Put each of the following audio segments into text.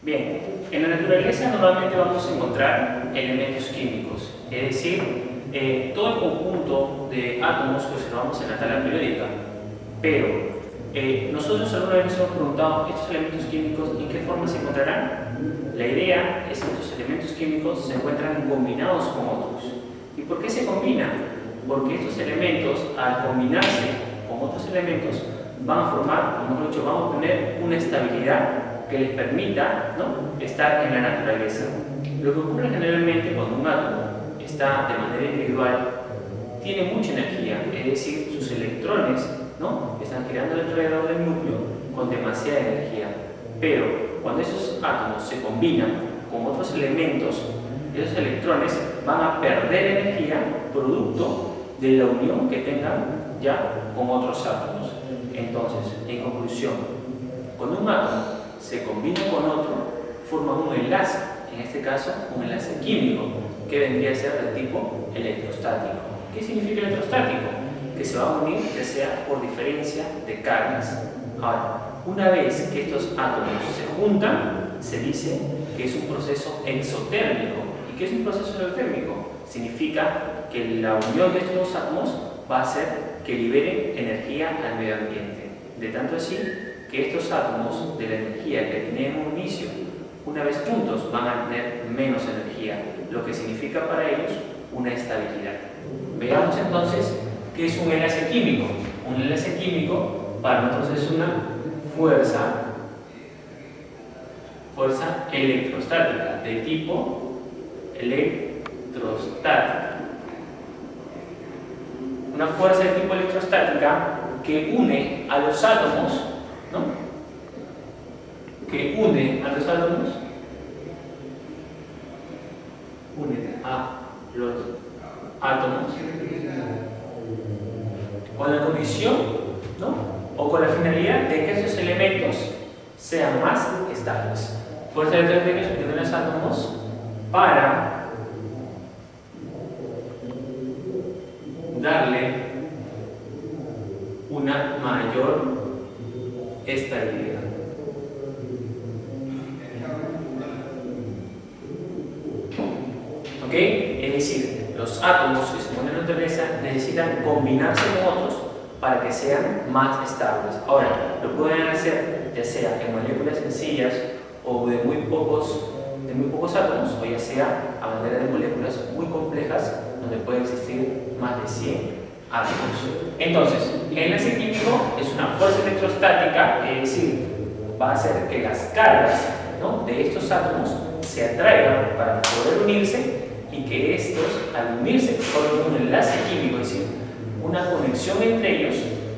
Bien, en la naturaleza normalmente vamos a encontrar elementos químicos, es decir, todo el conjunto de átomos que observamos en la tabla periódica. Pero nosotros alguna vez nos hemos preguntado, ¿estos elementos químicos en qué forma se encontrarán? La idea es que estos elementos químicos se encuentran combinados con otros. ¿Y por qué se combinan? Porque estos elementos, al combinarse con otros elementos, van a formar, o mejor dicho, van a obtener una estabilidad que les permita, ¿no?, estar en la naturaleza. Lo que ocurre generalmente cuando un átomo está de manera individual, tiene mucha energía, es decir, sus electrones, ¿no?, están girando alrededor del núcleo con demasiada energía. Pero cuando esos átomos se combinan con otros elementos, esos electrones van a perder energía producto de la unión que tengan ya con otros átomos. Entonces, en conclusión, cuando un átomo se combina con otro, forma un enlace, en este caso un enlace químico, que vendría a ser de tipo electrostático. ¿Qué significa electrostático? Que se va a unir ya sea por diferencia de cargas. Ahora, una vez que estos átomos se juntan, se dice que es un proceso exotérmico. ¿Y qué es un proceso exotérmico? Significa que la unión de estos dos átomos va a hacer que liberen energía al medio ambiente. De tanto así que estos átomos de la energía que tenían un inicio, una vez juntos van a tener menos energía, lo que significa para ellos una estabilidad. Veamos entonces qué es un enlace químico. Un enlace químico para nosotros es una fuerza electrostática de tipo electrostática. Una fuerza de tipo electrostática que une a los átomos, ¿no?, que une a los átomos, con la condición, ¿no?, o con la finalidad de que esos elementos sean más estables. Fuerza electrostática que une a los átomos para darle una mayor estabilidad. ¿Ok? Es decir, los átomos que se encuentran en la naturaleza necesitan combinarse con otros para que sean más estables. Ahora, lo pueden hacer ya sea en moléculas sencillas o de muy pocos átomos, o ya sea a manera de moléculas muy complejas donde pueden existir más de 100 átomos. Entonces, el enlace químico es una fuerza electrostática, es decir, va a hacer que las cargas, ¿no?, de estos átomos se atraigan para poder unirse, y que estos, al unirse, formen un enlace químico, es decir, una conexión entre ellos,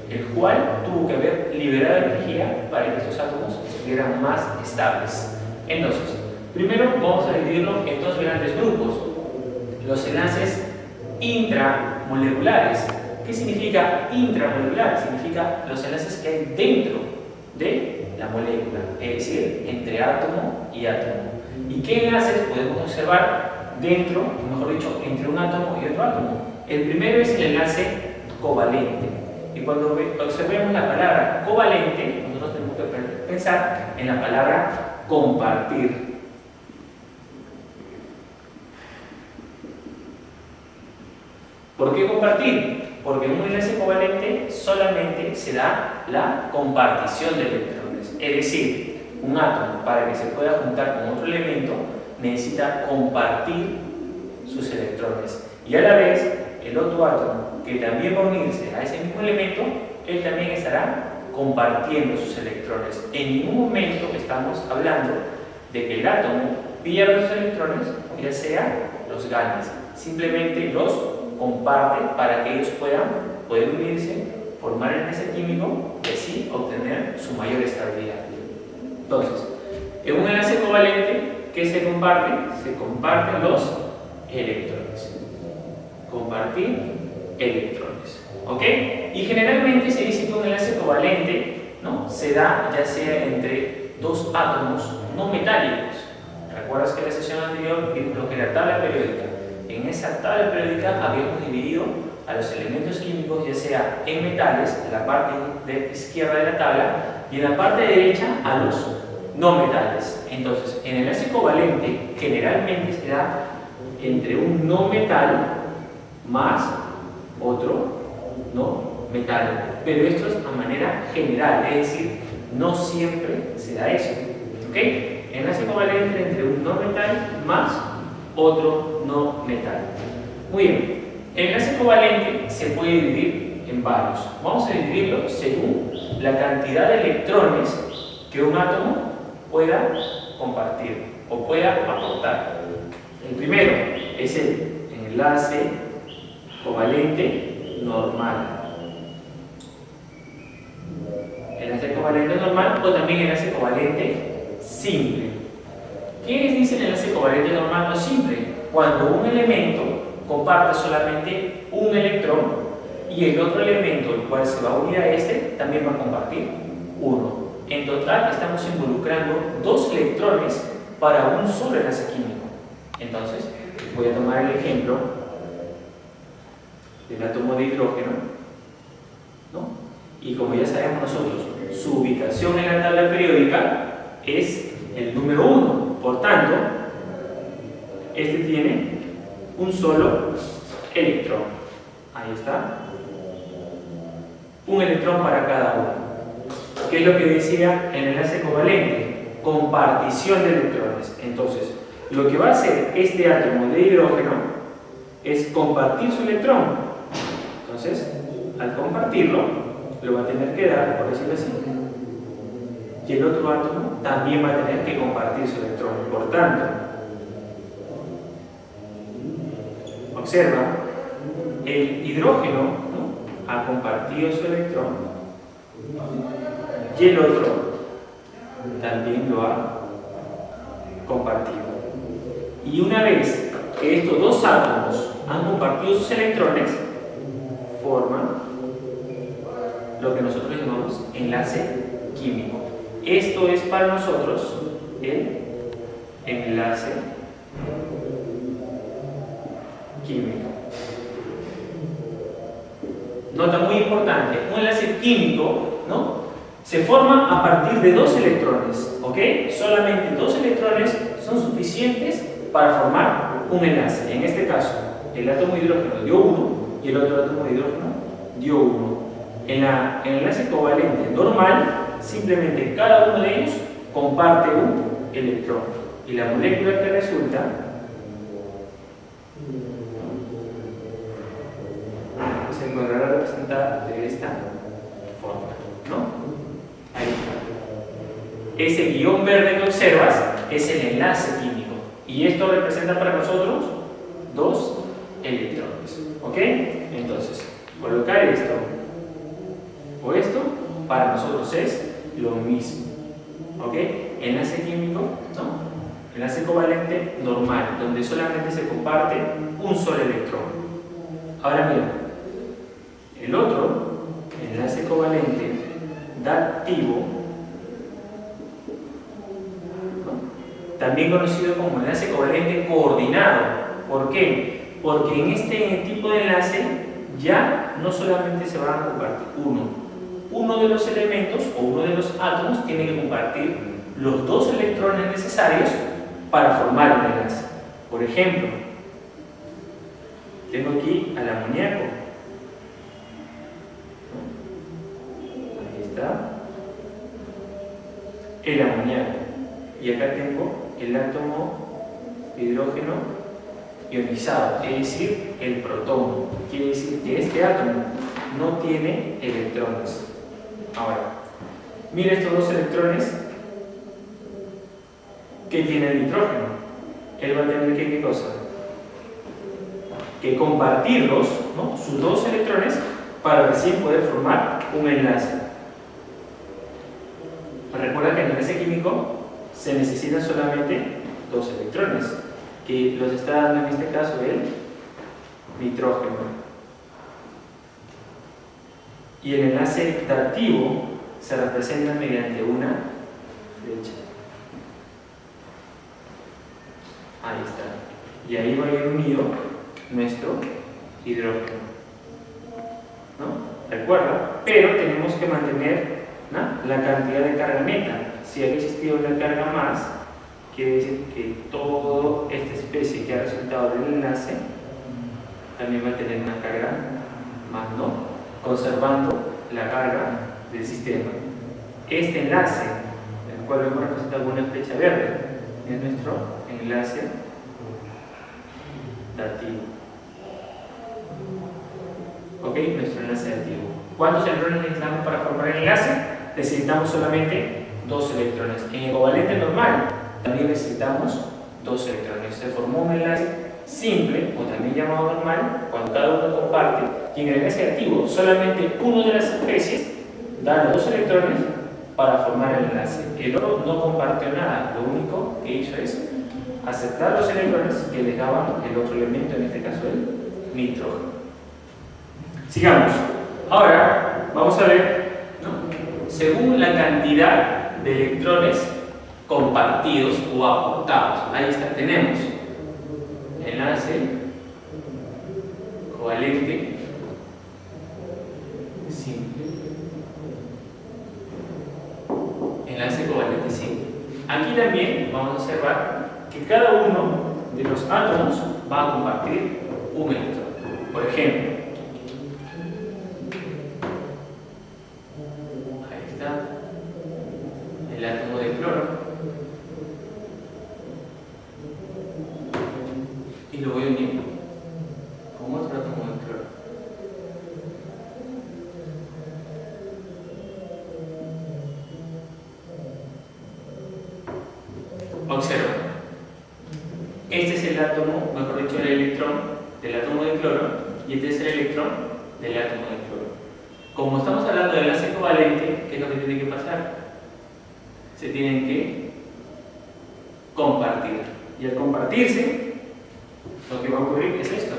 el cual tuvo que haber liberado energía para que estos átomos estuvieran más estables. Entonces, primero vamos a dividirlo en dos grandes grupos: los enlaces intramoleculares. ¿Qué significa intramolecular? Significa los enlaces que hay dentro de la molécula, es decir, entre átomo y átomo. ¿Y qué enlaces podemos observar dentro, mejor dicho, entre un átomo y otro átomo? El primero es el enlace covalente. Y cuando observemos la palabra covalente, nosotros tenemos que pensar en la palabra compartir. ¿Por qué compartir? Porque en un enlace covalente solamente se da la compartición de electrones. Es decir, un átomo, para que se pueda juntar con otro elemento, necesita compartir sus electrones. Y a la vez, el otro átomo, que también va a unirse a ese mismo elemento, él también estará compartiendo sus electrones. En ningún momento estamos hablando de que el átomo pierda sus electrones, ya sea los gane. Simplemente los comparte para que ellos puedan unirse, formar el enlace químico y así obtener su mayor estabilidad. Entonces, en un enlace covalente, ¿qué se comparte? Se comparten los electrones. Compartir electrones. ¿Ok? Y generalmente se dice que un enlace covalente, ¿no?, se da ya sea entre dos átomos no metálicos. ¿Recuerdas que en la sesión anterior vimos lo que era la tabla periódica? En esa tabla periódica habíamos dividido a los elementos químicos ya sea en metales, en la parte izquierda de la tabla, y en la parte derecha a los no metales. Entonces, el enlace covalente generalmente se da entre un no metal más otro no metal. Pero esto es a manera general, es decir, no siempre se da eso. ¿Ok? Enlace covalente entre un no metal más otro no metal. Muy bien. El enlace covalente se puede dividir en varios. Vamos a dividirlo según la cantidad de electrones que un átomo pueda compartir o pueda aportar. El primero es el enlace covalente normal. Enlace covalente normal o también enlace covalente simple. ¿Qué dice el enlace covalente normal o simple? Cuando un elemento comparte solamente un electrón y el otro elemento, el cual se va a unir a este, también va a compartir uno. En total estamos involucrando 2 electrones para un solo enlace químico. Entonces, voy a tomar el ejemplo del átomo de hidrógeno, ¿no? Y como ya sabemos nosotros, su ubicación en la tabla periódica es el número 1. Por tanto, este tiene un solo electrón. Ahí está. Un electrón para cada uno. ¿Qué es lo que decía el enlace covalente? Compartición de electrones. Entonces, lo que va a hacer este átomo de hidrógeno es compartir su electrón. Entonces, al compartirlo, lo va a tener que dar, por decirlo así. Y el otro átomo también va a tener que compartir su electrón. Por tanto, observa, el hidrógeno, ¿no?, ha compartido su electrón y el otro también lo ha compartido. Y una vez que estos dos átomos han compartido sus electrones, forman lo que nosotros llamamos enlace químico. Esto es para nosotros el enlace químico. Nota muy importante, un enlace químico, ¿no?, se forma a partir de 2 electrones, ¿ok? Solamente 2 electrones son suficientes para formar un enlace. En este caso, el átomo de hidrógeno dio 1 y el otro átomo de hidrógeno dio 1. En el enlace covalente normal, simplemente cada uno de ellos comparte un electrón. Y la molécula que resulta se encontrará representada de esta forma, ¿no? Ahí está. Ese guión verde que observas es el enlace químico. Y esto representa para nosotros 2 electrones. ¿Ok? Entonces, colocar esto o esto para nosotros es lo mismo. ¿Ok? Enlace químico, ¿no? Enlace covalente normal, donde solamente se comparte un solo electrón. Ahora mira, el otro, enlace covalente dativo, ¿no?, también conocido como enlace covalente coordinado. ¿Por qué? Porque en este tipo de enlace ya no solamente se van a compartir uno de los elementos o uno de los átomos tiene que compartir los 2 electrones necesarios para formar un enlace. Por ejemplo, tengo aquí al amoníaco. Ahí está el amoníaco. Y acá tengo el átomo de hidrógeno ionizado, es decir, el protón. Quiere decir que este átomo no tiene electrones. Ahora, mira estos 2 electrones que tiene el nitrógeno. Él va a tener que, ¿qué cosa? Que compartirlos, ¿no?, sus 2 electrones para recién poder formar un enlace. Recuerda que en el enlace químico se necesitan solamente 2 electrones, que los está dando en este caso el nitrógeno. Y el enlace dativo se representa mediante una flecha. Ahí está. Y ahí va a ir unido nuestro hidrógeno, ¿no? ¿Recuerda? Pero tenemos que mantener, ¿no?, la cantidad de carga neta. Si ha existido una carga más, quiere decir que toda esta especie que ha resultado del enlace también va a tener una carga más, ¿no? Conservando la carga del sistema. Este enlace, el cual hemos representado con una flecha verde, es nuestro enlace dativo. ¿Ok? Nuestro enlace dativo. ¿Cuántos electrones necesitamos para formar el enlace? Necesitamos solamente 2 electrones. En el covalente normal también necesitamos 2 electrones. Se formó un enlace simple, o también llamado normal, cuando cada uno comparte, y en el enlace activo solamente uno de las especies da los 2 electrones para formar el enlace. El otro no compartió nada, lo único que hizo es aceptar los electrones que le daban el otro elemento, en este caso el nitrógeno. Sigamos. Ahora vamos a ver, ¿no?, según la cantidad de electrones compartidos o aportados. Ahí está, tenemos enlace covalente simple, enlace covalente simple. Aquí también vamos a observar que cada uno de los átomos va a compartir un electrón. Por ejemplo, ahí está el átomo de cloro, y lo voy a unir con otro átomo de cloro. Observa, este es el átomo, mejor dicho, el electrón del átomo de cloro, y este es el electrón del átomo de cloro. Como estamos hablando de enlace covalente, ¿qué es lo que tiene que pasar? Se tienen que compartir, y al compartirse, lo que va a ocurrir es esto: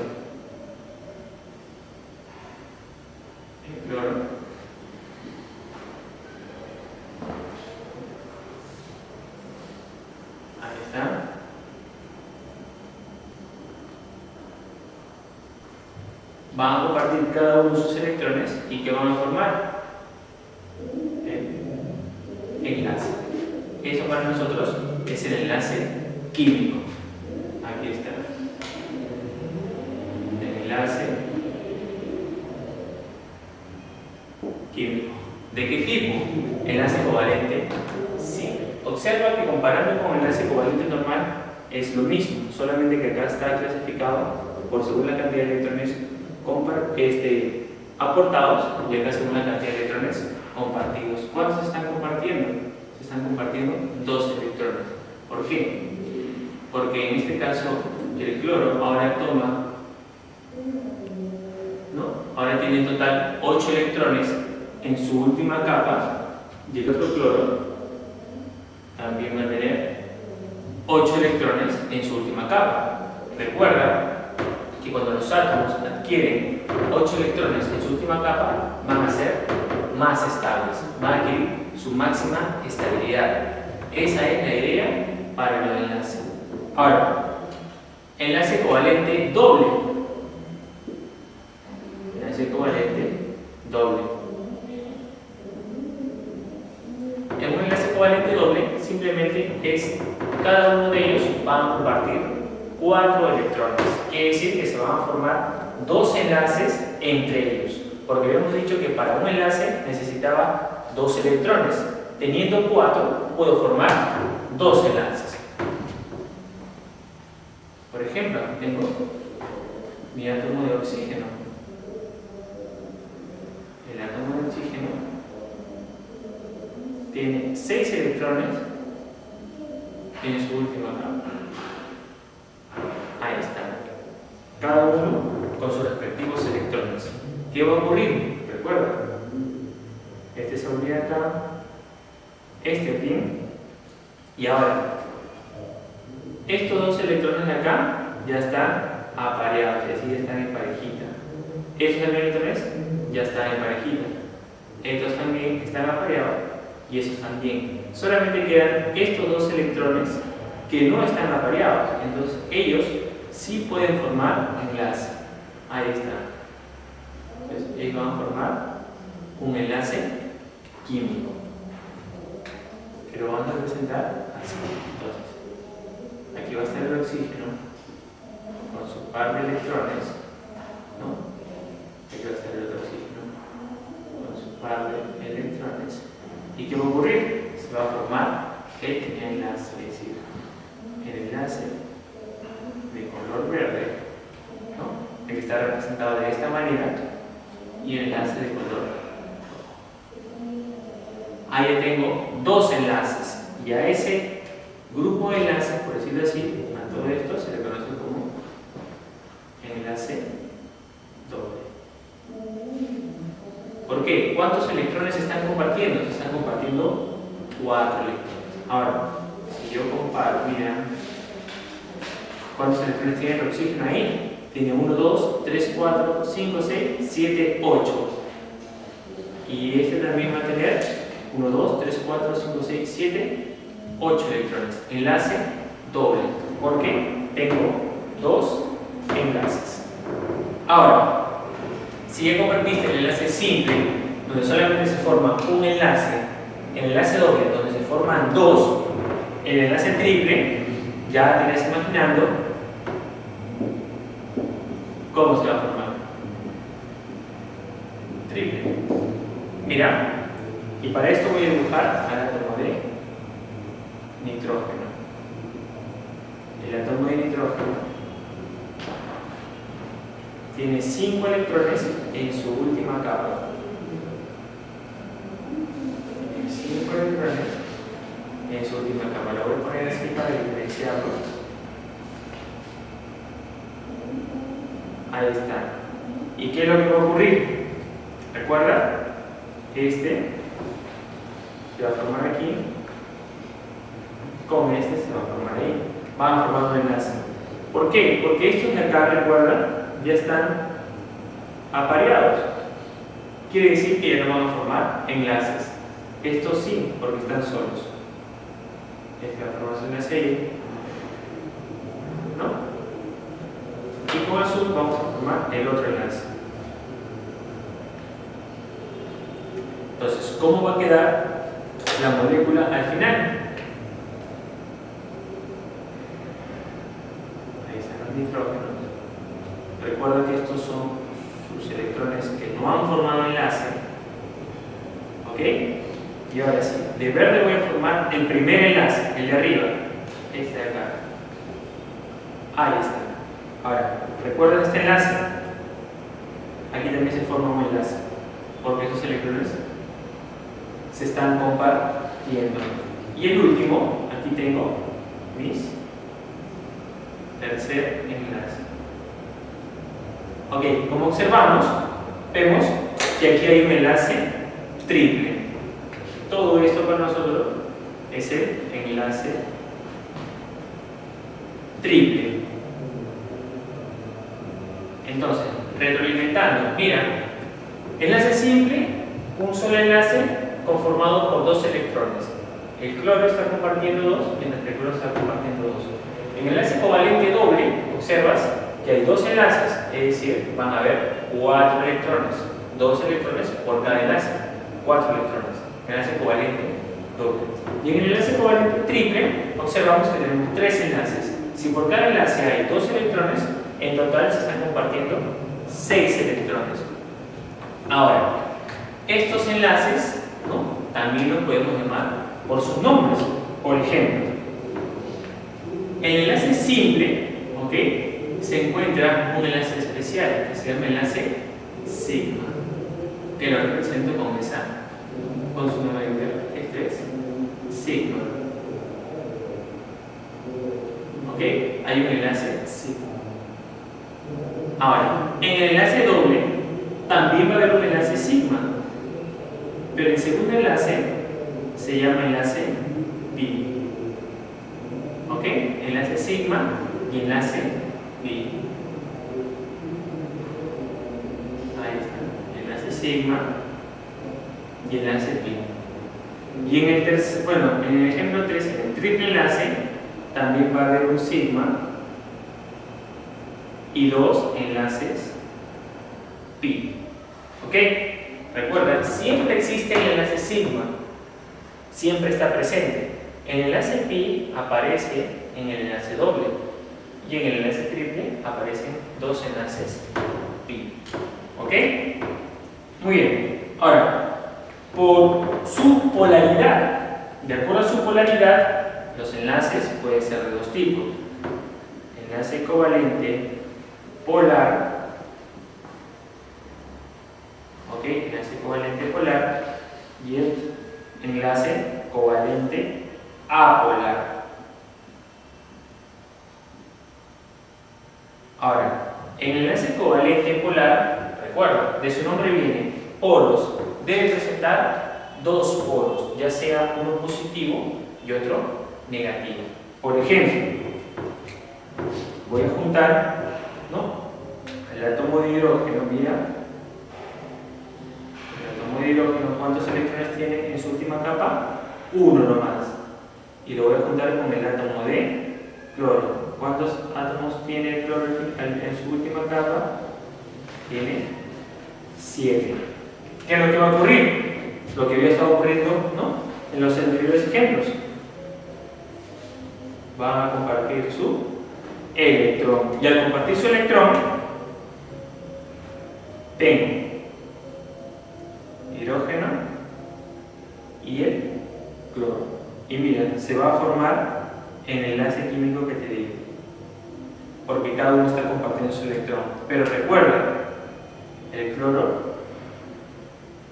el cloro ahí está, van a compartir cada uno sus electrones, y ¿qué van a formar? El enlace. Eso para nosotros es el enlace químico. Aquí está el enlace químico. ¿De qué tipo? Enlace covalente simple. Observa que comparando con el enlace covalente normal es lo mismo, solamente que acá está clasificado por según la cantidad de electrones aportados, y acá según la cantidad de electrones compartidos. ¿Cuántos se están compartiendo? Se están compartiendo 2 electrones. ¿Por qué? Porque en este caso el cloro ahora toma, ¿no?, ahora tiene en total 8 electrones en su última capa, y el otro cloro también va a tener 8 electrones en su última capa. Recuerda que cuando los átomos adquieren 8 electrones en su última capa, van a ser más estables, van a adquirir su máxima estabilidad. Esa es la idea para el enlace. Ahora, enlace covalente doble. Enlace covalente doble. En un enlace covalente doble, simplemente es cada uno de ellos va a compartir 4 electrones. Quiere decir que se van a formar 2 enlaces entre ellos, porque habíamos dicho que para un enlace necesitaba 2 electrones. Teniendo 4, puedo formar 2 enlaces. Por ejemplo, tengo mi átomo de oxígeno. El átomo de oxígeno tiene 6 electrones en su última capa. Ahí está. Cada uno con sus respectivos electrones. ¿Qué va a ocurrir? Recuerda, este se une acá, este aquí, y ahora estos 2 electrones de acá ya están apareados, es decir, ya están en parejita. Estos electrones ya están en parejita. Estos también están apareados, y esos también. Solamente quedan estos 2 electrones que no están apareados, entonces ellos sí pueden formar enlace. Ahí está. Entonces, ellos van a formar un enlace químico. que lo vamos a representar así. Entonces, aquí va a estar el oxígeno con su par de electrones, ¿no? Aquí va a estar el otro oxígeno con su par de electrones. ¿Y qué va a ocurrir? Se va a formar el enlace, es decir, el enlace de color verde, ¿no? El que está representado de esta manera, y el enlace de color rojo. Ahí tengo dos enlaces, y a ese grupo de enlaces, por decirlo así, a todo esto se le conoce como enlace doble. ¿Por qué? ¿Cuántos electrones se están compartiendo? Se están compartiendo 4 electrones. Ahora, si yo comparo, mira, ¿cuántos electrones tiene el oxígeno ahí? Tiene 1, 2, 3, 4, 5, 6, 7, 8. Y este también va a tener 1, 2, 3, 4, 5, 6, 7, 8 electrones. Enlace doble. ¿Por qué? Tengo dos enlaces. Ahora, si ya convertiste el enlace simple, donde solamente se forma un enlace, en el enlace doble, donde se forman dos, el enlace triple, ya te irás imaginando cómo se va a formar. Triple. Mira, y para esto voy a dibujar al átomo de nitrógeno. El átomo de nitrógeno tiene 5 electrones en su última capa. Tiene 5 electrones en su última capa. Lo voy a poner así para diferenciarlo. Ahí está. ¿Y qué es lo que va a ocurrir? Recuerda, este se va a formar aquí, con este se va a formar ahí. Van formando un enlace. ¿Por qué? Porque estos de acá, recuerda, ya están apareados. Quiere decir que ya no van a formar enlaces. Estos sí, porque están solos. Este va a formar su enlace ahí, ¿no? Y con azul vamos a formar el otro enlace. Entonces, ¿cómo va a quedar la molécula al final? Ahí están los nitrógenos. Recuerda que estos son sus electrones que no han formado enlace. ¿Ok? Y ahora sí, de verde voy a formar el primer enlace, el de arriba. Este de acá. Ahí está. Ahora, ¿recuerdan este enlace? Aquí también se forma un enlace, porque esos electrones se están compartiendo. Y el último, aquí tengo mis tercer enlace. Ok, como observamos, vemos que aquí hay un enlace triple. Todo esto para nosotros es el enlace triple. Entonces, retroalimentando, mira, enlace simple, un solo enlace conformado por dos electrones. El cloro está compartiendo dos, mientras que el cloro está compartiendo dos. En el enlace covalente doble, observas que hay dos enlaces, es decir, van a haber 4 electrones, 2 electrones por cada enlace, 4 electrones, enlace covalente doble. Y en el enlace covalente triple, observamos que tenemos 3 enlaces. Si por cada enlace hay 2 electrones, en total se están compartiendo 6 electrones. Ahora, estos enlaces, ¿no?, también los podemos llamar por sus nombres. Por ejemplo, el enlace simple, ¿ok?, se encuentra un enlace especial que se llama enlace sigma, que lo represento con su nombre entero. Este es sigma. ¿Ok? Hay un enlace sigma. Ahora, en el enlace doble también va a haber un enlace sigma, pero el segundo enlace se llama enlace pi. ¿Ok? Enlace sigma y enlace pi. Ahí está, enlace sigma y enlace pi. Y en el tercer, bueno, en el ejemplo 3, en el triple enlace, también va a haber un sigma y 2 enlaces pi. ¿Ok? Recuerda, siempre existe el enlace sigma. siempre está presente. El enlace pi aparece en el enlace doble y en el enlace triple aparecen dos enlaces pi. ¿Ok? Muy bien. Ahora, por su polaridad, de acuerdo a su polaridad, los enlaces pueden ser de dos tipos: enlace covalente polar, ¿ok? Enlace covalente polar, y el enlace covalente apolar. Ahora, en el enlace covalente polar, recuerda, de su nombre viene polos, debe presentar dos polos, ya sea uno positivo y otro negativo. Por ejemplo, voy a juntar, ¿no?, el átomo de hidrógeno, mira, el átomo de hidrógeno, ¿cuántos electrones tiene en su última capa? Uno nomás. Y lo voy a juntar con el átomo de cloro. ¿Cuántos átomos tiene el cloro en su última capa? Tiene 7. ¿Qué es lo que va a ocurrir? Lo que había estado ocurriendo, ¿no?, en los anteriores ejemplos. Van a compartir su electrón. Y al compartir su electrón, tengo hidrógeno y el cloro. Y mira, se va a formar en el enlace químico que te digo, porque cada uno está compartiendo su electrón. Pero recuerda, el cloro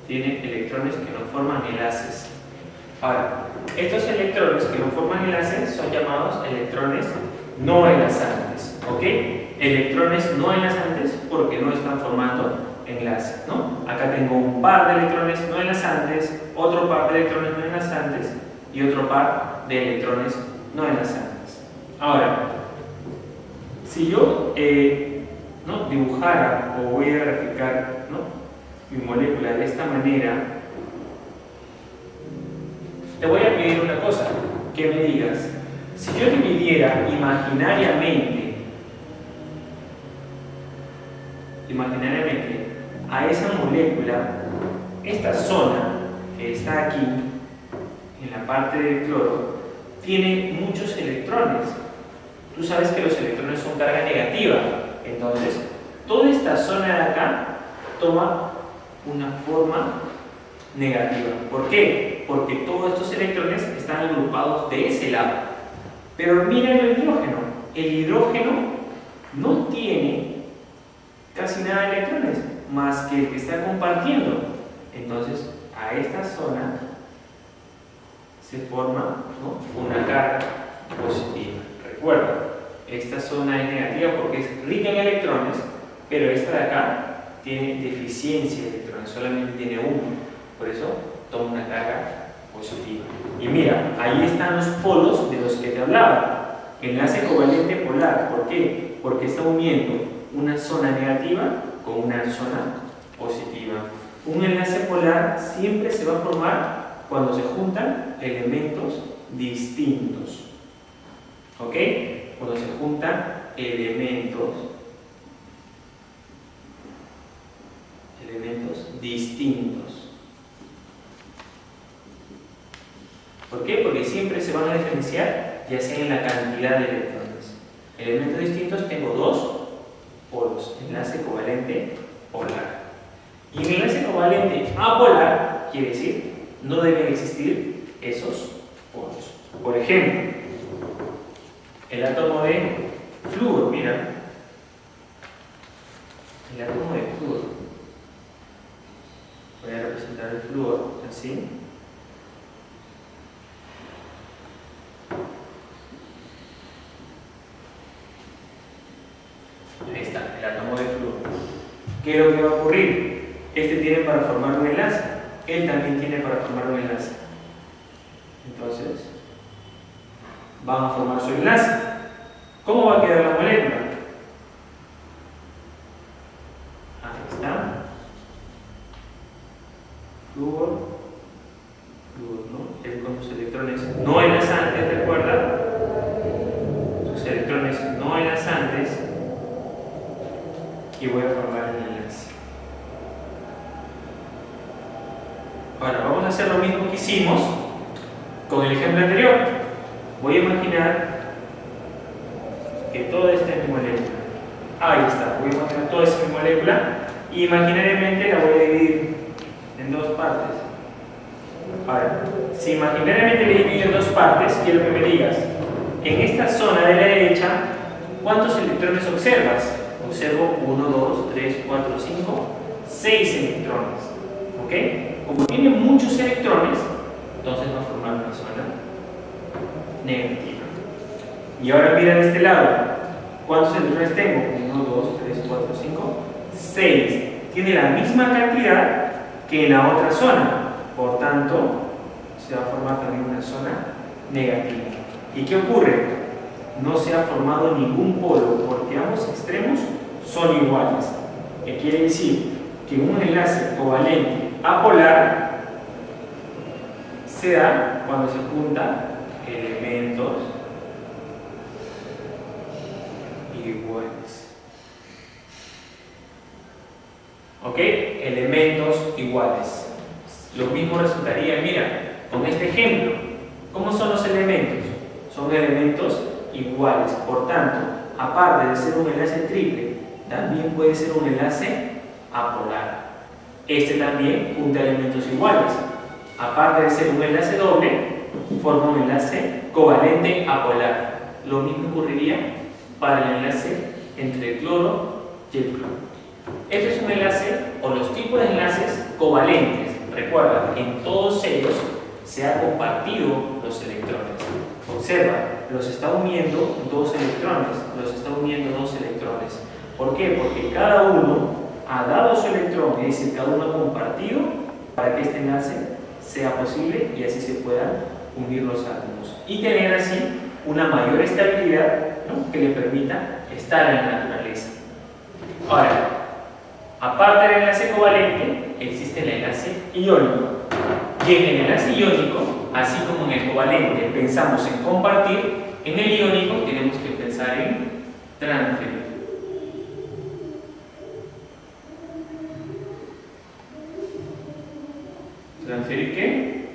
tiene electrones que no forman enlaces. Ahora, estos electrones que no forman enlaces son llamados electrones no enlazantes, ¿ok? Electrones no enlazantes porque no están formando enlaces, ¿no? Acá tengo un par de electrones no enlazantes, otro par de electrones no enlazantes y otro par de electrones no enlazantes. Ahora, si yo ¿no?, dibujara o voy a graficar, ¿no?, mi molécula de esta manera, te voy a pedir una cosa, que me digas, si yo dividiera imaginariamente a esa molécula, esta zona que está aquí, en la parte del cloro, tiene muchos electrones. Tú sabes que los electrones son carga negativa, entonces toda esta zona de acá toma una forma negativa. ¿Por qué? Porque todos estos electrones están agrupados de ese lado. Pero mira el hidrógeno. El hidrógeno no tiene casi nada de electrones, más que el que está compartiendo. Entonces, a esta zona se forma, ¿no?, una carga positiva. Recuerda, esta zona es negativa porque es rica en electrones, pero esta de acá tiene deficiencia de electrones, solamente tiene uno. Por eso toma una carga positiva. Y mira, ahí están los polos de los que te hablaba. Enlace covalente polar. ¿Por qué? Porque está uniendo una zona negativa con una zona positiva. Un enlace polar siempre se va a formar cuando se juntan elementos distintos. ¿Ok? Cuando se juntan elementos distintos. ¿Por qué? Porque siempre se van a diferenciar, ya sea en la cantidad de electrones. Elementos distintos tengo dos polos, enlace covalente polar. Y en enlace covalente apolar, quiere decir, no deben existir esos polos. Por ejemplo, el átomo de flúor, mira, el átomo de flúor. Voy a representar el flúor así. Ahí está, el átomo de flúor. ¿Qué es lo que va a ocurrir? Este tiene para formar un enlace, él también tiene para formar un enlace. Entonces, van a formar su enlace. ¿Cómo va a quedar la molécula? Ahí está. Flúor, ¿no? Él con sus electrones no enlazantes, recuerda. Sus electrones no enlazantes. Y voy a formar el enlace. Ahora, vamos a hacer lo mismo que hicimos Con el ejemplo anterior, voy a imaginar que toda esta es mi molécula. Ahí está, voy a imaginar toda esta molécula y imaginariamente la voy a dividir en dos partes. Ahora, si imaginariamente le divido en dos partes, quiero que me digas, en esta zona de la derecha, ¿cuántos electrones observas? Observo 1, 2, 3, 4, 5, 6 electrones. ¿Ok? Como tiene muchos electrones, entonces va a formar una zona negativa. Y ahora mira de este lado, ¿cuántos electrones tengo? 1, 2, 3, 4, 5, 6. Tiene la misma cantidad que en la otra zona. Por tanto, se va a formar también una zona negativa. ¿Y qué ocurre? No se ha formado ningún polo porque ambos extremos son iguales. ¿Qué quiere decir? Que un enlace covalente apolar se da cuando se juntan elementos iguales. ¿Ok? Elementos iguales. Lo mismo resultaría, mira, con este ejemplo. ¿Cómo son los elementos? Son elementos iguales. Por tanto, aparte de ser un enlace triple, también puede ser un enlace apolar. Este también junta elementos iguales. Aparte de ser un enlace doble, forma un enlace covalente apolar. Lo mismo ocurriría para el enlace entre el cloro y el cloro. Este es un enlace, o los tipos de enlaces covalentes. Recuerda, en todos ellos se han compartido los electrones. Observa, los está uniendo dos electrones. ¿Por qué? Porque cada uno ha dado su electrón, es decir, cada uno ha compartido para que este enlace sea posible y así se puedan unir los átomos. Y tener así una mayor estabilidad, ¿no?, que le permita estar en la naturaleza. Ahora, aparte del enlace covalente, existe el enlace iónico. Y en el enlace iónico, así como en el covalente pensamos en compartir, en el iónico tenemos que pensar en transferir. ¿Transferir qué?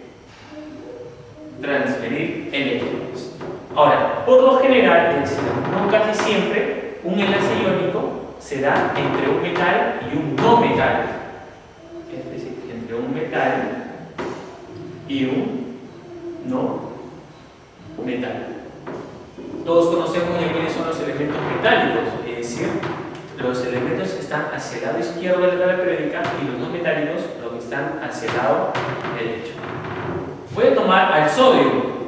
Transferir electrones. Ahora, por lo general, no casi siempre, un enlace iónico se da entre un metal y un no metal. Es decir, entre un metal y un no metal. Todos conocemos ya quiénes son los elementos metálicos, es decir, los elementos que están hacia el lado izquierdo de la tabla periódica y los no metálicos los que están hacia el lado derecho. Voy a tomar al sodio.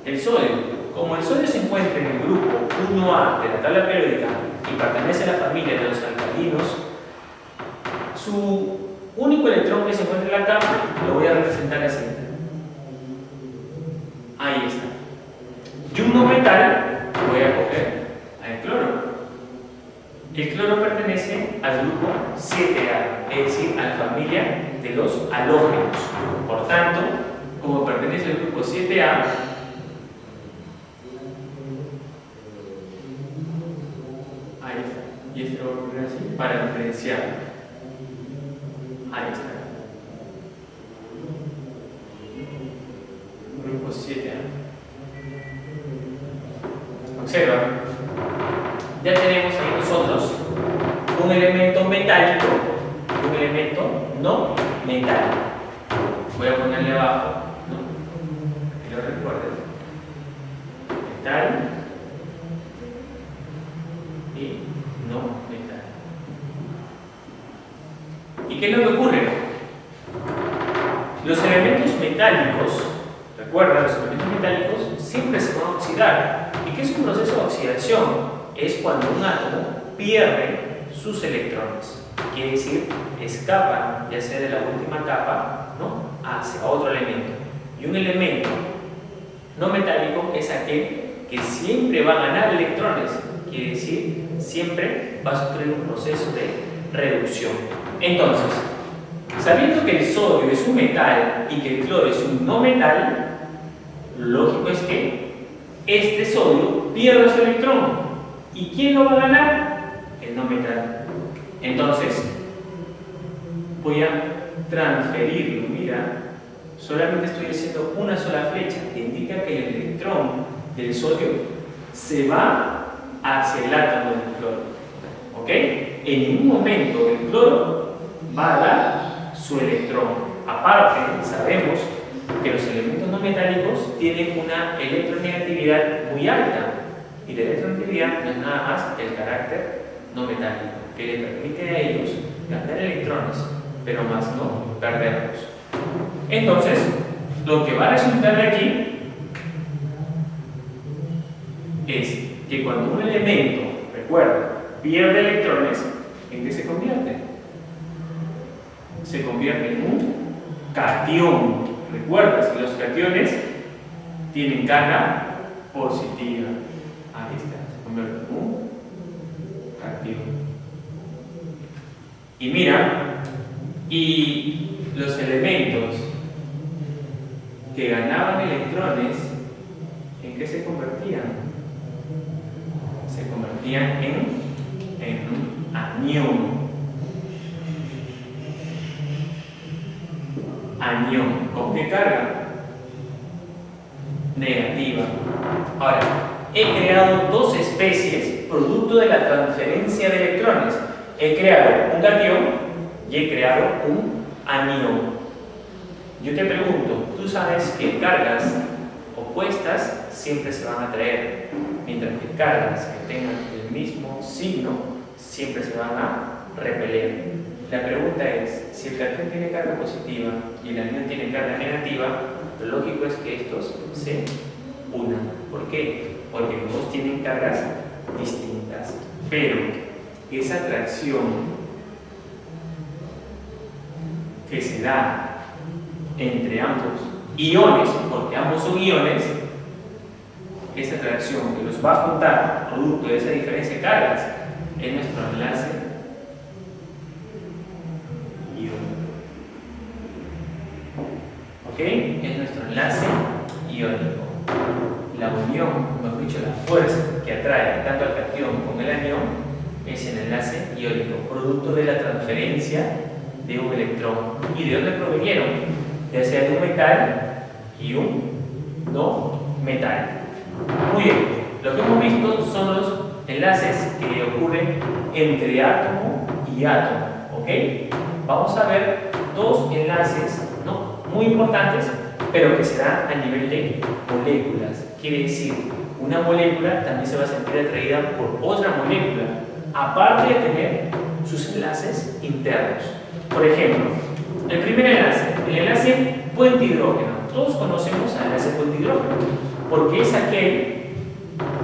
El sodio, como el sodio se encuentra en el grupo 1A de la tabla periódica y pertenece a la familia de los alcalinos, su único electrón que se encuentra en la tabla lo voy a representar así. Ahí está. Y un no metal voy a coger al cloro. El cloro pertenece al grupo 7A, es decir, a la familia de los halógenos. Por tanto, como pertenece al grupo 7A, ahí está. Y este lo voy a poner así para diferenciar. Ahí está. Grupo 7A. Observa. Ya tenemos ahí nosotros un elemento metálico y un elemento no metálico. Voy a ponerle abajo, ¿no?, que lo recuerden. Metal y no metal. ¿Y qué es lo que ocurre? Los elementos metálicos, recuerda, los elementos metálicos siempre se van a oxidar. ¿Y qué es un proceso de oxidación? Es cuando un átomo pierde sus electrones. Quiere decir, escapan, ya sea de la última capa, ¿no?, hacia otro elemento. Y un elemento no metálico es aquel que siempre va a ganar electrones. Quiere decir, siempre va a sufrir un proceso de reducción. Entonces, sabiendo que el sodio es un metal y que el cloro es un no metal, lo lógico es que este sodio pierda su electrón. ¿Y quién lo va a ganar? El no metal. Entonces, voy a transferirlo. periódica, solamente estoy haciendo una sola flecha que indica que el electrón del sodio se va hacia el átomo del cloro. ¿Ok? En ningún momento el cloro va a dar su electrón. Aparte, sabemos que los elementos no metálicos tienen una electronegatividad muy alta. Y la electronegatividad no es nada más que el carácter no metálico, que le permite a ellos ganar electrones, pero más no perderlos. Entonces, lo que va a resultar de aquí es que cuando un elemento, recuerda, pierde electrones, ¿en qué se convierte? Se convierte en un catión. Recuerda que los cationes tienen carga positiva. Ahí está, se convierte en un catión. Y mira, y los elementos que ganaban electrones, ¿en qué se convertían? Se convertían en un anión. Anión. ¿Con qué carga? Negativa. Ahora, he creado dos especies producto de la transferencia de electrones. He creado un catión y he creado un anión. Yo te pregunto, tú sabes que cargas opuestas siempre se van a atraer, mientras que cargas que tengan el mismo signo siempre se van a repeler. La pregunta es, si el catión tiene carga positiva y el anión tiene carga negativa, lo lógico es que estos se unan. ¿Por qué? Porque los dos tienen cargas distintas. Pero esa atracción que se da entre ambos iones, porque ambos son iones, esa atracción que los va a juntar producto de esa diferencia de cargas es nuestro enlace iónico. ¿Ok? Es nuestro enlace iónico. La unión, como hemos dicho, la fuerza que atrae tanto al catión como el anión es el enlace iónico, producto de la transferencia de un electrón. ¿Y de dónde provinieron? Ya sea de un metal y un no metal. Muy bien, lo que hemos visto son los enlaces que ocurren entre átomo y átomo. ¿Ok? Vamos a ver dos enlaces, ¿no?, muy importantes, pero que se dan a nivel de moléculas. Quiere decir, una molécula también se va a sentir atraída por otra molécula, aparte de tener sus enlaces internos. Por ejemplo, el primer enlace, el enlace puente hidrógeno. Todos conocemos al enlace puente hidrógeno, porque es aquel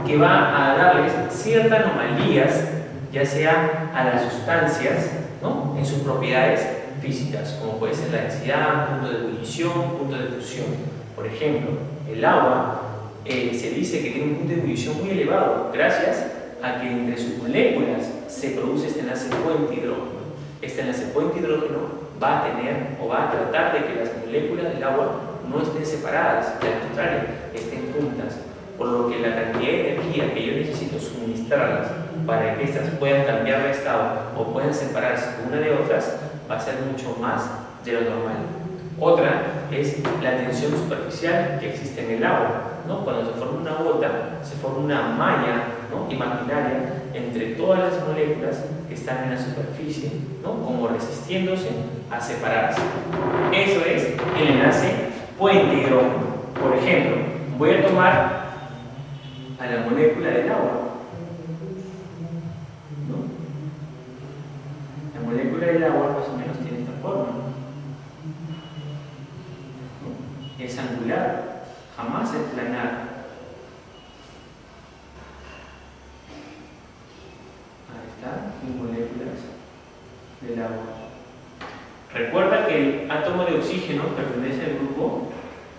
que va a darles ciertas anomalías, ya sea a las sustancias, ¿no?, en sus propiedades físicas, como puede ser la densidad, punto de ebullición, punto de fusión. Por ejemplo, el agua se dice que tiene un punto de ebullición muy elevado, gracias a que entre sus moléculas se produce este enlace puente hidrógeno. Este enlace puente hidrógeno va a tener o va a tratar de que las moléculas del agua no estén separadas, que al contrario, estén juntas, por lo que la cantidad de energía que yo necesito suministrarlas para que éstas puedan cambiar de estado o puedan separarse una de otras va a ser mucho más de lo normal. Otra es la tensión superficial que existe en el agua, ¿no? Cuando se forma una gota, se forma una malla, ¿no?, imaginaria entre todas las moléculas que están en la superficie, ¿no?, como resistiéndose a separarse. Eso es el enlace puente hidrógeno. Por ejemplo, voy a tomar a la molécula del agua, ¿no? La molécula del agua más o menos tiene esta forma, ¿no? Es angular, jamás es planar. Ahí están mis moléculas del agua. Recuerda que el átomo de oxígeno pertenece al grupo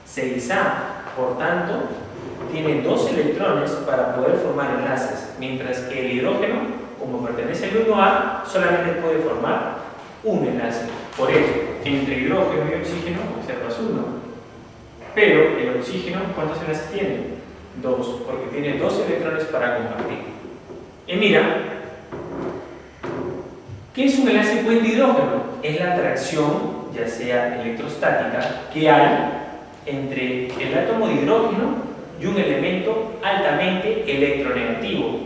6A, por tanto, tiene dos electrones para poder formar enlaces, mientras que el hidrógeno, como pertenece al grupo A, solamente puede formar un enlace. Por eso, entre hidrógeno y oxígeno observas uno. Pero el oxígeno, ¿cuántos enlaces tiene? Dos, porque tiene dos electrones para compartir. Y mira, ¿qué es un enlace puente hidrógeno? Es la atracción ya sea electrostática, que hay entre el átomo de hidrógeno y un elemento altamente electronegativo.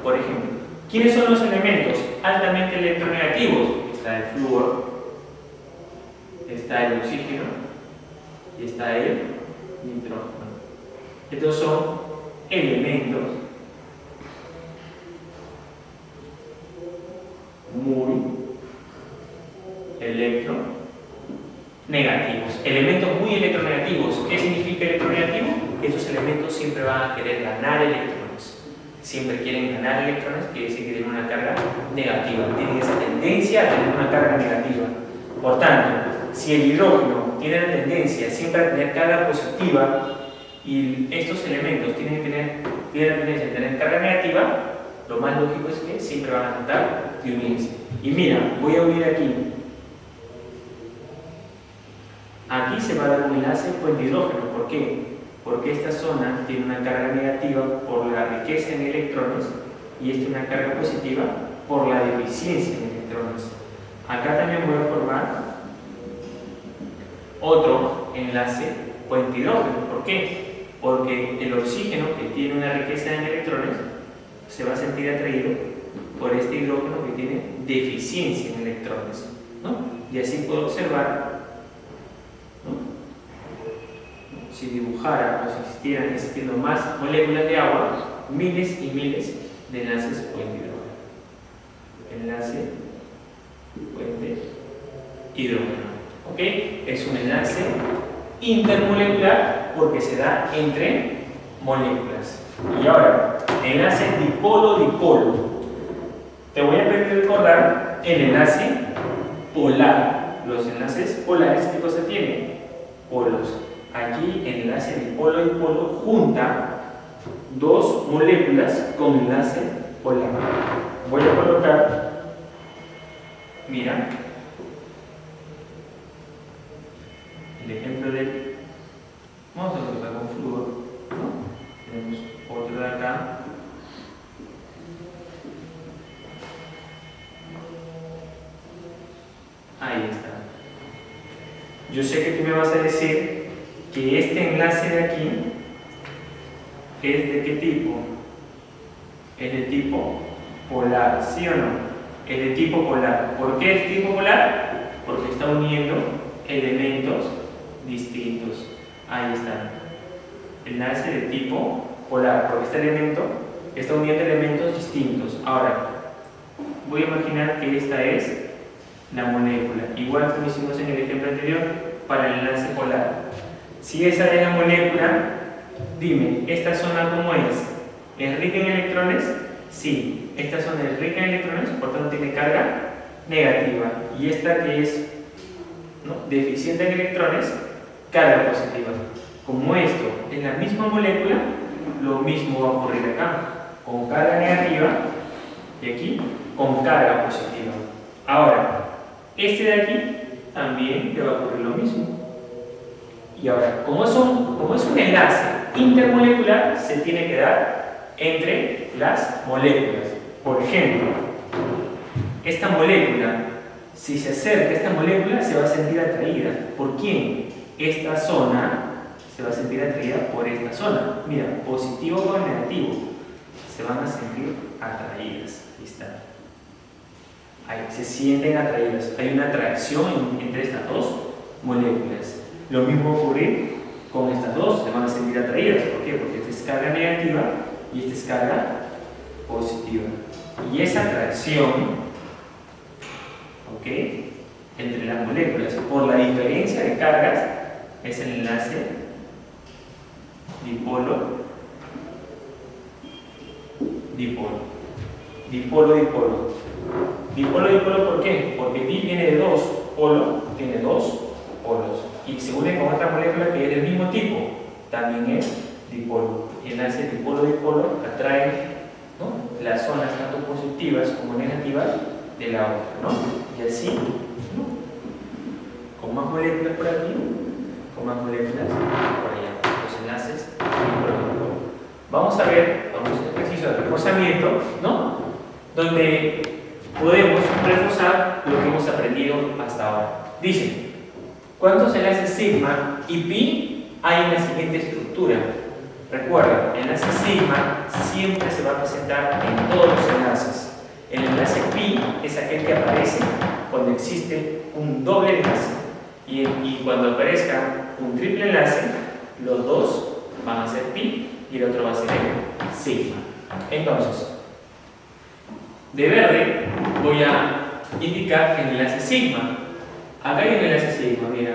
Por ejemplo, ¿quiénes son los elementos altamente electronegativos? Está el flúor, está el oxígeno y está el nitrógeno. Estos son elementos muy electronegativos. Elementos muy electronegativos. ¿Qué significa electronegativo? Que estos elementos siempre van a querer ganar electrones. Siempre quieren ganar electrones, quiere decir que tienen una carga negativa. Tienen esa tendencia a tener una carga negativa. Por tanto, si el hidrógeno tiene la tendencia siempre a tener carga positiva y estos elementos tienen la tendencia a tener carga negativa, lo más lógico es que siempre van a tratar de unirse. Y mira, voy a unir aquí. Aquí se va a dar un enlace puente hidrógeno. ¿Por qué? Porque esta zona tiene una carga negativa por la riqueza en electrones y esta una carga positiva por la deficiencia en electrones. Acá también voy a formar otro enlace puente hidrógeno. ¿Por qué? Porque el oxígeno, que tiene una riqueza en electrones, se va a sentir atraído por este hidrógeno que tiene deficiencia en electrones, ¿no? Y así puedo observar, ¿no? Si dibujara o si existieran existiendo más moléculas de agua, miles y miles de enlaces puente hidrógeno. Enlace puente hidrógeno. ¿Ok? Es un enlace intermolecular porque se da entre moléculas. Y ahora, enlace dipolo-dipolo. Te voy a pedir recordar el enlace polar. Los enlaces polares, ¿qué cosa tienen? Polos. Aquí el enlace dipolo-dipolo junta dos moléculas con enlace polar. Voy a colocar, mira, el ejemplo del, vamos a colocar con flúor, ¿no? Tenemos otro de acá. Ahí está. Yo sé que tú me vas a decir que este enlace de aquí es de qué tipo. Es de tipo polar, ¿sí o no? Es de tipo polar. ¿Por qué es tipo polar? Porque está uniendo elementos distintos. Ahí está. Enlace de tipo polar, porque este elemento está uniendo elementos distintos. Ahora, voy a imaginar que esta es la molécula, igual como hicimos en el ejemplo anterior para el enlace polar. Si esa es la molécula, dime, ¿esta zona cómo es? ¿Es rica en electrones? Sí, esta zona es rica en electrones, por tanto tiene carga negativa. Y esta que es, ¿no?, deficiente en electrones, carga positiva. Como esto es la misma molécula, lo mismo va a ocurrir acá, con carga negativa y aquí con carga positiva. Ahora, este de aquí también le va a ocurrir lo mismo. Y ahora, como es un enlace intermolecular, se tiene que dar entre las moléculas. Por ejemplo, esta molécula, si se acerca a esta molécula, se va a sentir atraída. ¿Por quién? Esta zona se va a sentir atraída por esta zona. Mira, positivo con negativo. Se van a sentir atraídas. Ahí está. Ahí, se sienten atraídas. Hay una atracción entre estas dos moléculas. Lo mismo va a ocurrir con estas dos. Se van a sentir atraídas. ¿Por qué? Porque esta es carga negativa y esta es carga positiva. Y esa atracción, ¿ok?, entre las moléculas por la diferencia de cargas es el enlace dipolo-dipolo. Dipolo-dipolo. Dipolo-dipolo, ¿por qué? Porque di viene de dos, polo tiene dos polos y se une con otra molécula que es del mismo tipo, también es dipolo. Y el enlace dipolo-dipolo atrae, ¿no?, las zonas tanto positivas como negativas de la otra, ¿no? Y así, ¿no?, con más moléculas por aquí, con más moléculas por allá, los enlaces dipolo-dipolo. Vamos a ver, vamos a hacer un ejercicio de reforzamiento, ¿no?, donde podemos reforzar lo que hemos aprendido hasta ahora. Dice, ¿Cuántos enlaces sigma y pi hay en la siguiente estructura? Recuerda, el enlace sigma siempre se va a presentar en todos los enlaces. El enlace pi es aquel que aparece cuando existe un doble enlace. Y cuando aparezca un triple enlace, los dos van a ser pi y el otro va a ser sigma. Entonces, de verde voy a indicar el enlace sigma. Acá hay un enlace sigma, mira.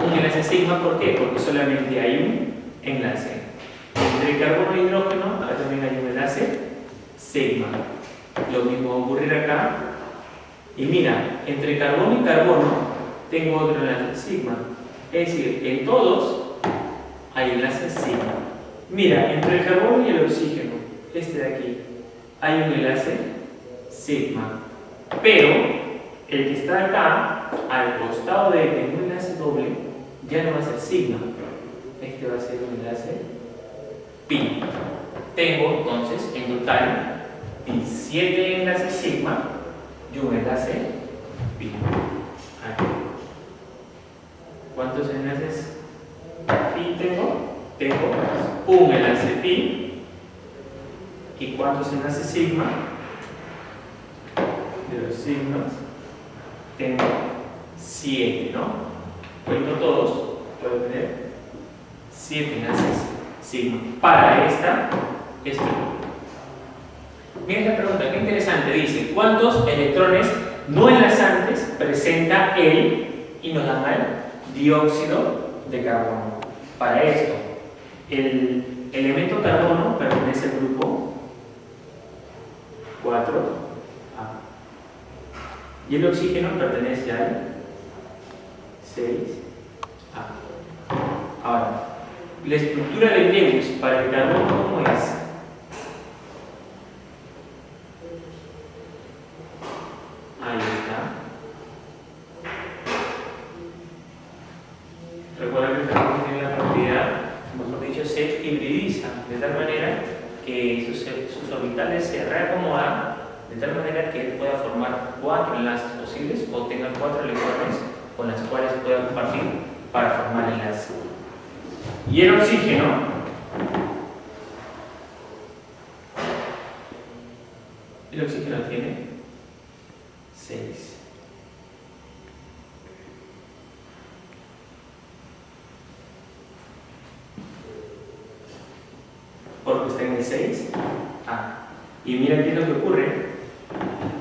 Un enlace sigma, ¿por qué? Porque solamente hay un enlace. Entre carbono e hidrógeno, acá también hay un enlace sigma. Lo mismo va a ocurrir acá. Y mira, entre carbono y carbono tengo otro enlace sigma. Es decir, en todos hay enlaces sigma. Mira, entre el carbono y el oxígeno, este de aquí, hay un enlace sigma. Pero el que está acá, al costado de él, en un enlace doble, ya no va a ser sigma. Este va a ser un enlace pi. Tengo entonces en total 17 enlaces sigma y un enlace pi. Aquí. ¿Cuántos enlaces pi tengo? Tengo un enlace pi. ¿Y cuántos enlaces sigma? De los sigmas tengo 7, ¿no? Cuento todos, puedo tener 7 enlaces sigma para esta estructura. Miren la pregunta, qué interesante. Dice, ¿cuántos electrones no enlazantes presenta él? Y nos dan al dióxido de carbono. Para esto, el elemento carbono pertenece al grupo 4A. Y el oxígeno pertenece al 6A. Ahora, la estructura de Lewis para el carbono, ¿cómo es? Ahí está. Recuerda que el carbono tiene la propiedad, mejor dicho, se hibridiza de tal manera que sus orbitales se reacomodan de tal manera que él pueda formar 4 enlaces posibles o tenga 4 electrones con las cuales pueda compartir para formar el enlace. Y el oxígeno tiene 6. Porque está en el 6A. Y mira qué es lo que ocurre.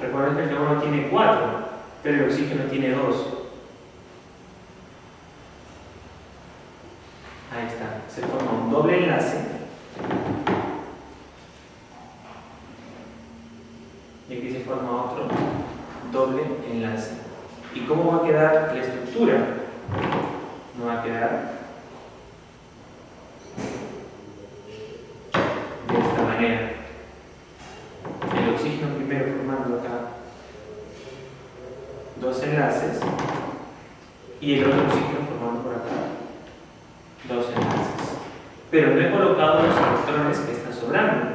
Recuerden que el carbono tiene 4, pero el oxígeno tiene 2. Ahí está. Se forma un doble enlace. Y aquí se forma otro doble enlace. ¿Y cómo va a quedar la estructura? No va a quedar de esta manera. El oxígeno primero formando acá 2 enlaces y el otro oxígeno formando por acá 2 enlaces. Pero no he colocado los electrones que están sobrando.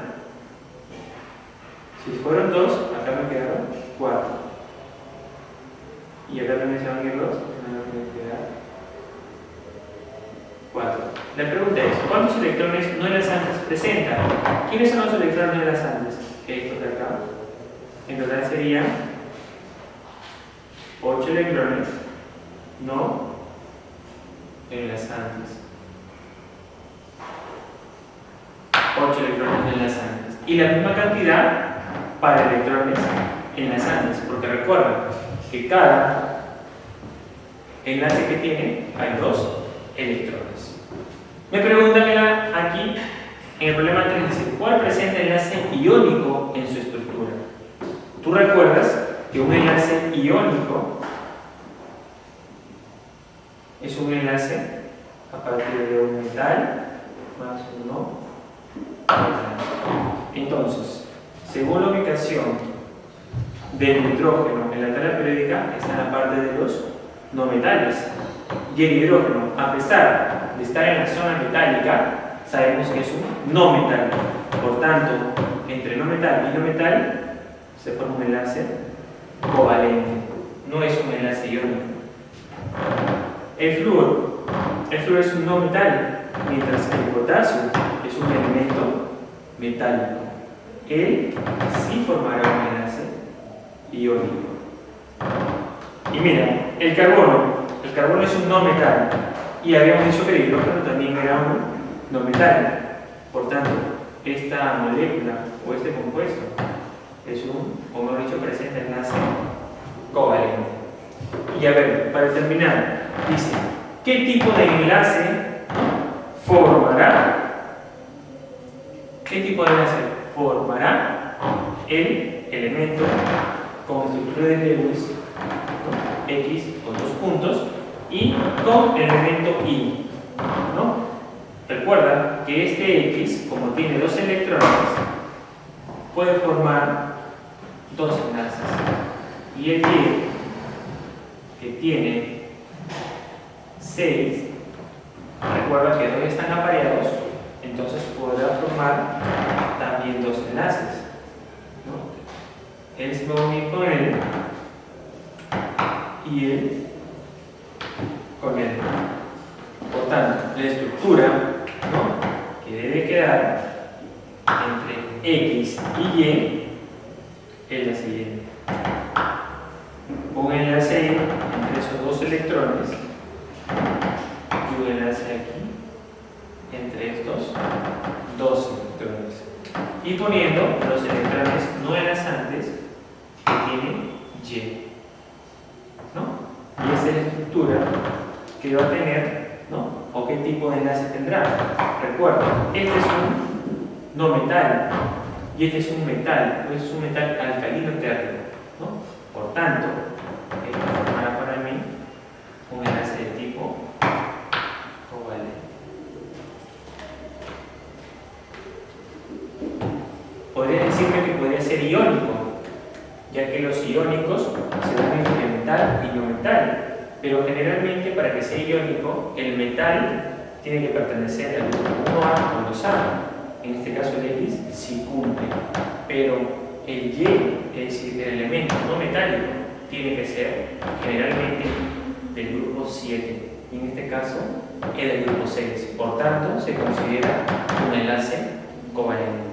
Si fueron 2, acá me quedaron 4. Y acá también se van a ir 2, me van a quedar 4. La pregunta es, ¿cuántos electrones no enlazantes presenta? ¿Quiénes son los electrones no enlazantes? Estos de acá. En total serían 8 electrones no enlazantes. 8 electrones no enlazantes. Y la misma cantidad para electrones enlazantes, porque recuerda que cada enlace que tiene hay 2 electrones. Me preguntan aquí en el problema 3, dice, ¿cuál presenta enlace iónico en su estructura? Tú recuerdas que un enlace iónico es un enlace a partir de un metal más uno metal. Entonces, según la ubicación del nitrógeno en la tabla periódica, está en la parte de los no metales. Y el hidrógeno, a pesar de estar en la zona metálica, sabemos que es un no metal. Por tanto, entre no metal y no metal se forma un enlace covalente. No es un enlace iónico. El flúor es un no metal, mientras que el potasio es un elemento metálico. Él sí formará un enlace iónico. Y mira, el carbono es un no metal, y habíamos dicho que el hidrógeno también era un no metal. Por tanto, esta molécula o este compuesto es un, como hemos dicho, presenta enlace covalente. Y a ver, para terminar, dice, ¿qué tipo de enlace formará? ¿Qué tipo de enlace formará el elemento con estructura de Lewis, X con 2 puntos, y con el elemento Y, ¿no? Recuerda que este X, como tiene 2 electrones, puede formar 2 enlaces. Y el Y, que tiene 6, recuerda que 2 están apareados, entonces podrá formar también 2 enlaces, ¿no? Él se va a unir con él y él con él. Por tanto, la estructura, ¿no?, que debe quedar entre X y Y es la siguiente. Un enlace ahí entre esos 2 electrones y un enlace aquí entre estos 2 electrones. Y poniendo los electrones no enlazantes que tienen Y, ¿no? Y esa es la estructura que va a tener, ¿no? O qué tipo de enlace tendrá. Recuerda, este es un no metal y este es un metal, pues es un metal alcalino térreo, ¿no? Por tanto, esto formará para mí un enlace de tipo covalente. Podría decirme que podría ser iónico, ya que los iónicos se dan entre metal y no metal. Pero generalmente, para que sea iónico, el metal tiene que pertenecer al grupo 1A o 2A. En este caso el X sí cumple. Pero el Y, es decir, el elemento no metálico, tiene que ser generalmente del grupo 7. Y en este caso es del grupo 6. Por tanto, se considera un enlace covalente.